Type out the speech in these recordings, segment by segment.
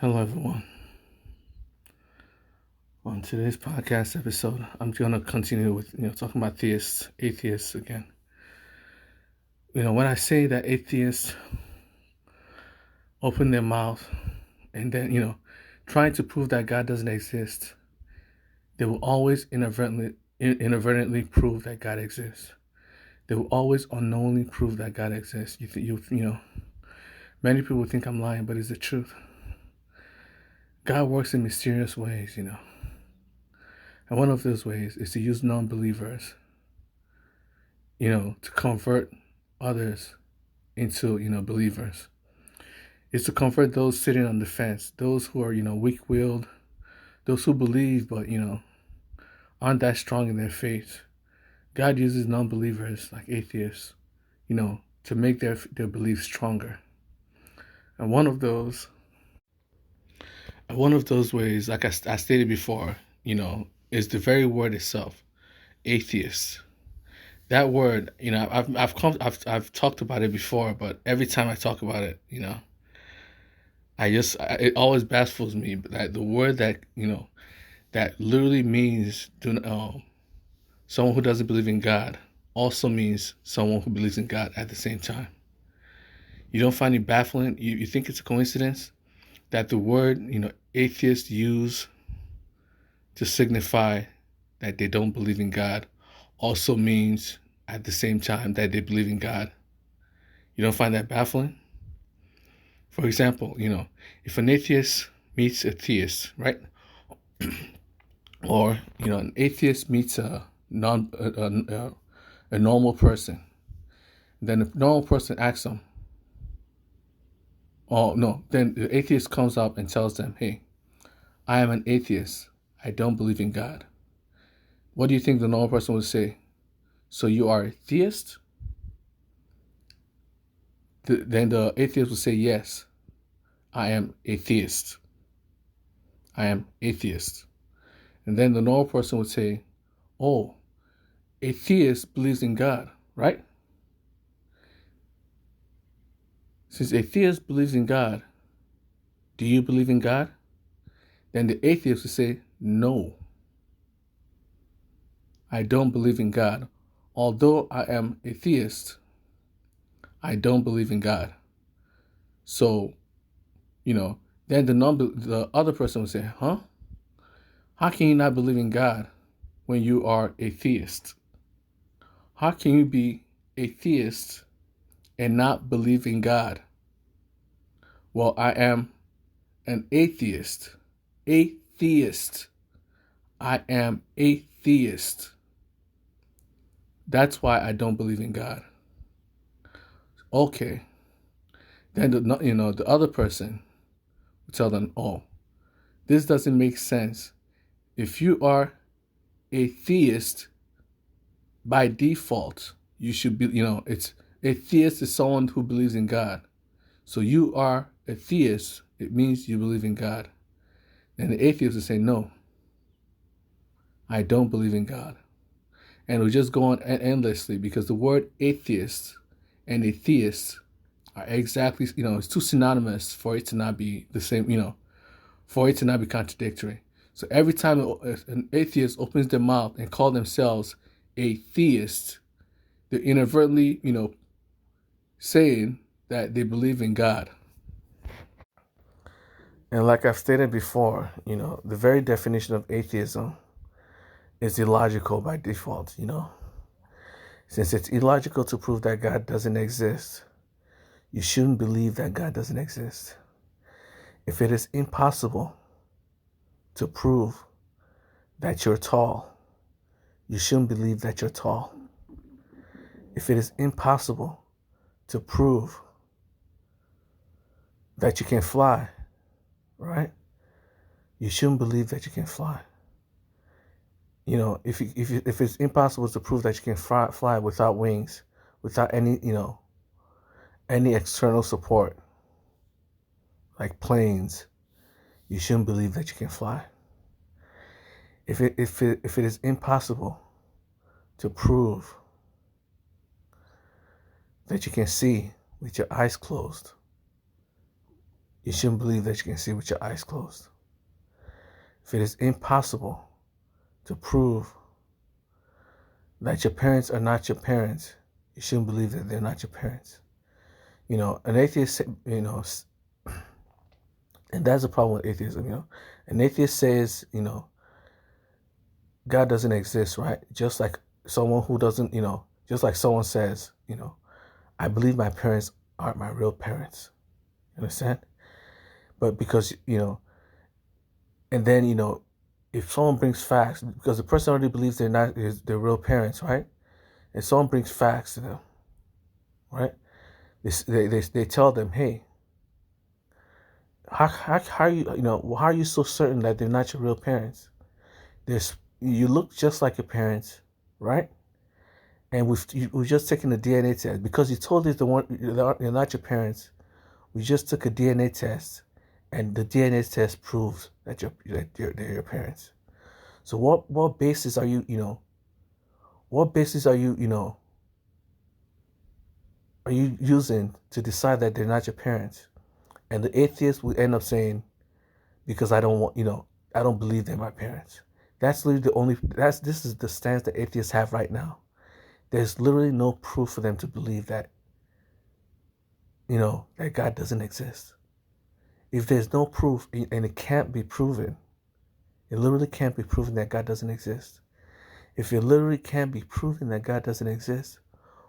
Hello, everyone. On today's podcast episode, I'm going to continue with talking about atheists again. When I say that atheists open their mouth and then trying to prove that God doesn't exist, they will always inadvertently prove that God exists. They will always unknowingly prove that God exists. Many people think I'm lying, but it's the truth. God works in mysterious ways, And one of those ways is to use non-believers, to convert others into, believers. It's to convert those sitting on the fence, those who are, weak-willed, those who believe but, aren't that strong in their faith. God uses non-believers like atheists, to make their beliefs stronger. And one of those ways, like I stated before, is the very word itself, atheist. That word, I've talked about it before, but every time I talk about it, it always baffles me that the word that literally means someone who doesn't believe in God also means someone who believes in God at the same time. You don't find it baffling? You think it's a coincidence that the word, atheists use to signify that they don't believe in God also means at the same time that they believe in God? You don't find that baffling? For example, if an atheist meets a theist, right? Or, an atheist meets a normal person. Then the normal person asks them, oh, no, then the atheist comes up and tells them, hey, I am an atheist. I don't believe in God. What do you think the normal person would say? So you are a theist? Then the atheist would say, yes, I am a theist. I am atheist. And then the normal person would say, oh, a theist believes in God, right? Since a theist believes in God, do you believe in God? Then the atheist would say, no, I don't believe in God. Although I am a theist, I don't believe in God. So, then the other person would say, huh? How can you not believe in God when you are a theist? How can you be a theist and not believe in God? Well, I am an atheist. Atheist. I am atheist. That's why I don't believe in God. Okay. Then the other person will tell them, oh, this doesn't make sense. If you are a theist, by default, you should be, it's a theist is someone who believes in God. So you are a theist, it means you believe in God. And the atheist will say, no, I don't believe in God. And it'll just go on endlessly because the word atheist and a theist are exactly, it's too synonymous for it to not be the same, for it to not be contradictory. So every time an atheist opens their mouth and call themselves a theist, they're inadvertently, saying that they believe in God. And like I've stated before, the very definition of atheism is illogical by default, Since it's illogical to prove that God doesn't exist, you shouldn't believe that God doesn't exist. If it is impossible to prove that you're tall, you shouldn't believe that you're tall. If it is impossible to prove that you can fly, right? You shouldn't believe that you can fly. If it's impossible to prove that you can fly without wings, without any external support, like planes, you shouldn't believe that you can fly. If it is impossible to prove that you can see with your eyes closed, you shouldn't believe that you can see with your eyes closed. If it is impossible to prove that your parents are not your parents, you shouldn't believe that they're not your parents. An atheist, and that's the problem with atheism, An atheist says, God doesn't exist, right? Just like someone who doesn't, just like someone says, I believe my parents aren't my real parents. You understand? But because, and then, if someone brings facts, because the person already believes they're not their real parents, right? And someone brings facts to them, right? They tell them, hey, how are you, how are you so certain that they're not your real parents? You look just like your parents, right? And we've just taken a DNA test because you told us they're not your parents. We just took a DNA test, and the DNA test proves that they're your parents. So what basis are you are you using to decide that they're not your parents? And the atheist will end up saying, because I don't believe they're my parents. That's literally this is the stance that atheists have right now. There's literally no proof for them to believe that, that God doesn't exist. If there's no proof, and it can't be proven, it literally can't be proven that God doesn't exist. If it literally can't be proven that God doesn't exist,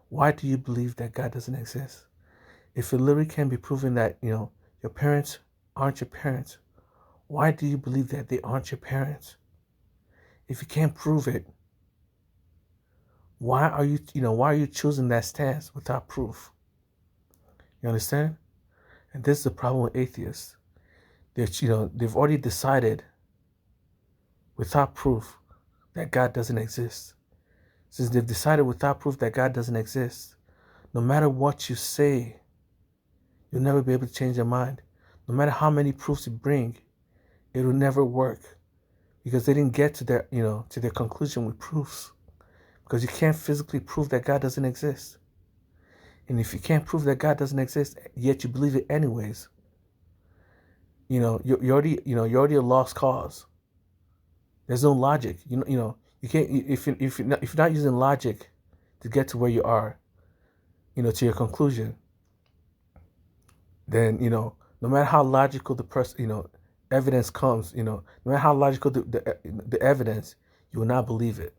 why do you believe that God doesn't exist? If it literally can't be proven that, your parents aren't your parents, why do you believe that they aren't your parents? If you can't prove it, why are you choosing that stance without proof? You understand? And this is the problem with atheists. They've already decided without proof that God doesn't exist. Since they've decided without proof that God doesn't exist, no matter what you say, you'll never be able to change their mind. No matter how many proofs you bring, it will never work because they didn't get to their conclusion with proofs. Because you can't physically prove that God doesn't exist. And if you can't prove that God doesn't exist, yet you believe it anyways, you're already a lost cause. There's no logic. You can't if you're not using logic to get to where you are, to your conclusion. Then no matter how logical the person, evidence comes, no matter how logical the evidence, you will not believe it.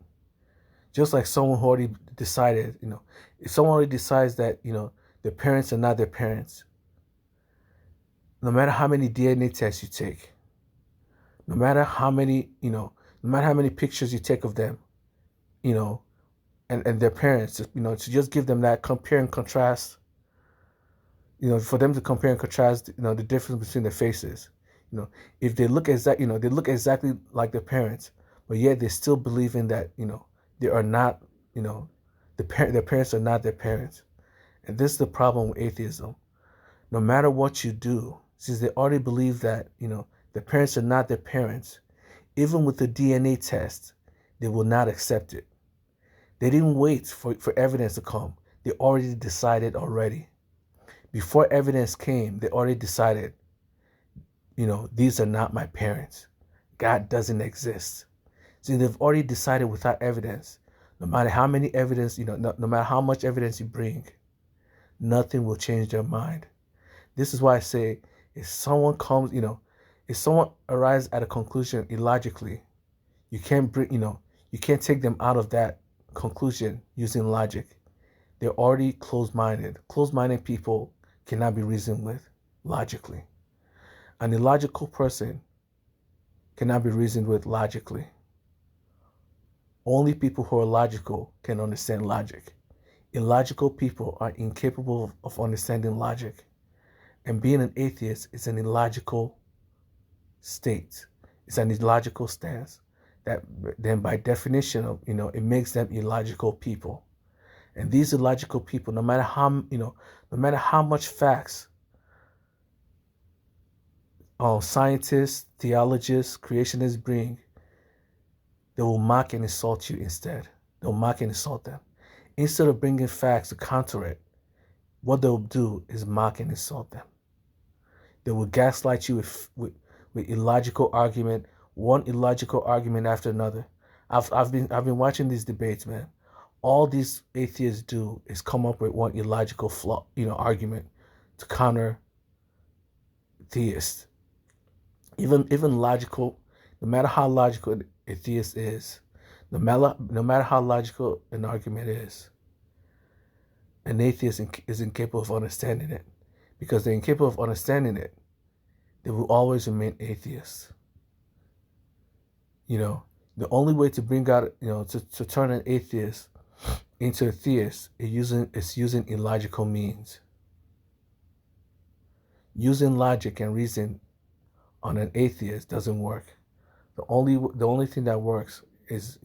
Just like someone who already decided, if someone already decides that, their parents are not their parents, no matter how many DNA tests you take, no matter how many pictures you take of them, and their parents, to just give them that compare and contrast, for them to compare and contrast, the difference between their faces, if they look they look exactly like their parents, but yet they still believe in that, they are not, their parents are not their parents. And this is the problem with atheism. No matter what you do, since they already believe that, their parents are not their parents, even with the DNA test, they will not accept it. They didn't wait for evidence to come. They already decided already. Before evidence came, they already decided, these are not my parents. God doesn't exist. See, they've already decided without evidence. No matter how many evidence, no matter how much evidence you bring, nothing will change their mind. This is why I say, if someone arrives at a conclusion illogically, you can't take them out of that conclusion using logic. They're already closed-minded. Closed-minded people cannot be reasoned with logically. An illogical person cannot be reasoned with logically. Only people who are logical can understand logic. Illogical people are incapable of understanding logic. And being an atheist is an illogical state. It's an illogical stance. That then by definition, it makes them illogical people. And these illogical people, no matter how much facts scientists, theologians, creationists bring, they will mock and insult you instead. They'll mock and insult them. Instead of bringing facts to counter it, what they'll do is mock and insult them. They will gaslight you with illogical argument, one illogical argument after another. I've been watching these debates, man. All these atheists do is come up with one illogical flaw, argument to counter theists. Even logical, no matter how logical a theist is, no matter how logical an argument is, an atheist is incapable of understanding it. Because they're incapable of understanding it, they will always remain atheists. The only way to bring out, to turn an atheist into a theist is using illogical means. Using logic and reason on an atheist doesn't work. The only thing that works is,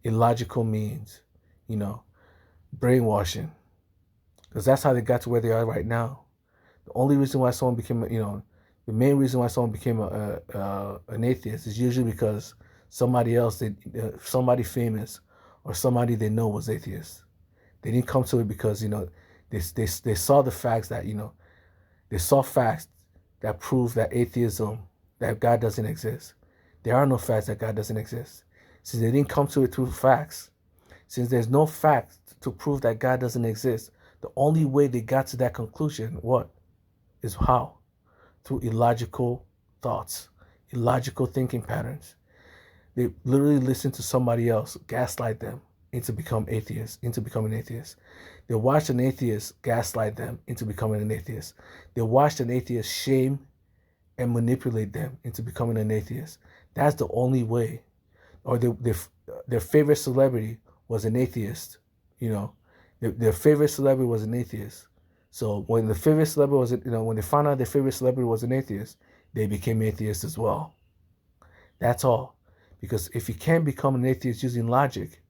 illogical means, brainwashing. Because that's how they got to where they are right now. The only reason why someone became, the main reason why someone became an atheist is usually because somebody else, somebody famous or somebody they know was atheist. They didn't come to it because, they saw the facts that, they saw facts that prove that atheism, that God doesn't exist. There are no facts that God doesn't exist. Since they didn't come to it through facts, since there's no facts to prove that God doesn't exist, the only way they got to that conclusion, is how? Through illogical thoughts, illogical thinking patterns. They literally listen to somebody else gaslight them into becoming an atheist. They watched an atheist gaslight them into becoming an atheist. They watched an atheist shame and manipulate them into becoming an atheist. That's the only way. Or their favorite celebrity was an atheist. Their favorite celebrity was an atheist. So when the favorite celebrity was, when they found out their favorite celebrity was an atheist, they became atheists as well. That's all. Because if you can't become an atheist using logic,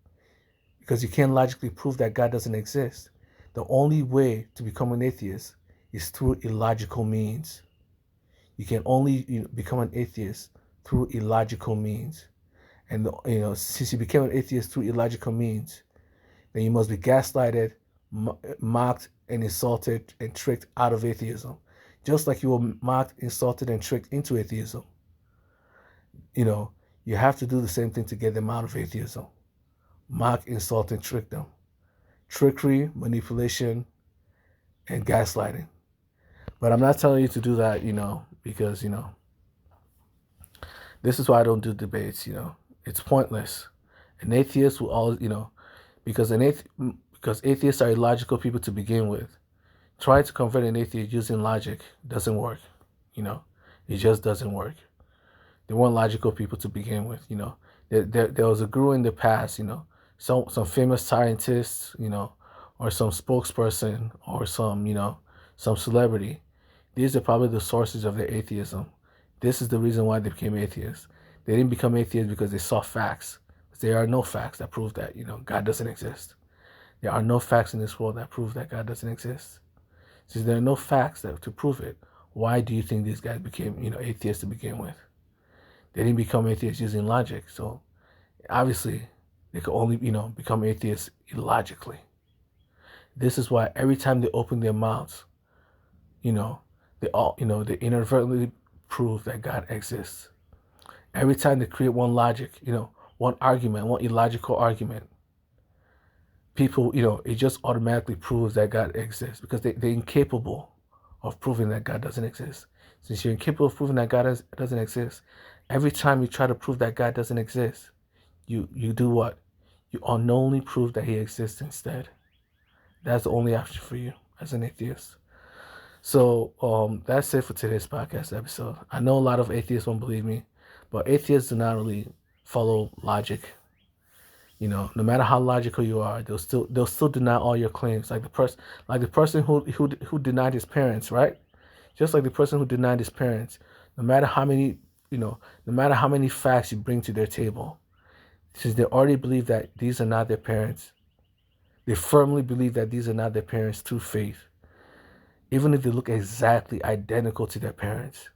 because you can't logically prove that God doesn't exist, the only way to become an atheist is through illogical means. You can only become an atheist through illogical means. And since you became an atheist through illogical means, then you must be gaslighted, mocked, and insulted and tricked out of atheism. Just like you were mocked, insulted, and tricked into atheism. You have to do the same thing to get them out of atheism. Mock, insult, and trick them. Trickery, manipulation, and gaslighting. But I'm not telling you to do that, because, this is why I don't do debates, It's pointless. An atheist will always, because atheists are illogical people to begin with. Trying to convert an atheist using logic doesn't work, It just doesn't work. They weren't logical people to begin with, There was a guru in the past, some famous scientists, or some spokesperson or some celebrity. These are probably the sources of their atheism. This is the reason why they became atheists. They didn't become atheists because they saw facts. There are no facts that prove that, God doesn't exist. There are no facts in this world that prove that God doesn't exist. Since there are no facts to prove it, why do you think these guys became, atheists to begin with? They didn't become atheists using logic. So obviously they could only, become atheists illogically. This is why every time they open their mouths, they inadvertently prove that God exists. Every time they create one logic, one argument, one illogical argument, people, it just automatically proves that God exists because they're incapable of proving that God doesn't exist. Since you're incapable of proving that God doesn't exist, every time you try to prove that God doesn't exist, you do what? You unknowingly prove that he exists instead. That's the only option for you as an atheist. So that's it for today's podcast episode. I know a lot of atheists won't believe me, but atheists do not really follow logic. No matter how logical you are, they'll still deny all your claims. Like the person who denied his parents, right? Just like the person who denied his parents, no matter how many facts you bring to their table, since they already believe that these are not their parents, they firmly believe that these are not their parents through faith. Even if they look exactly identical to their parents,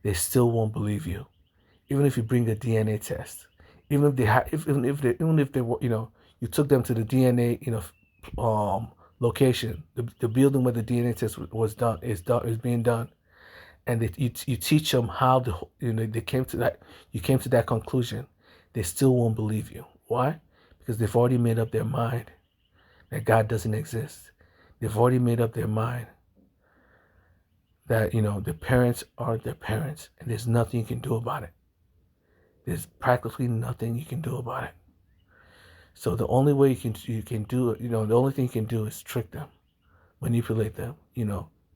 they still won't believe you. Even if you bring a DNA test, even if they were, you took them to the DNA, location, the building where the DNA test is being done, and you teach them how they came to that, you came to that conclusion, they still won't believe you. Why? Because they've already made up their mind that God doesn't exist. They've already made up their mind that, their parents aren't their parents, and there's nothing you can do about it. There's practically nothing you can do about it. So the only way you can do it, the only thing you can do is trick them, manipulate them,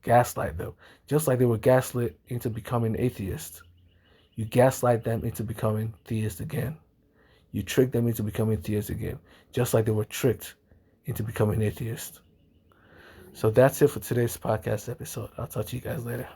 gaslight them. Just like they were gaslit into becoming atheists. You gaslight them into becoming theists again. You trick them into becoming theists again. Just like they were tricked into becoming atheists. So that's it for today's podcast episode. I'll talk to you guys later.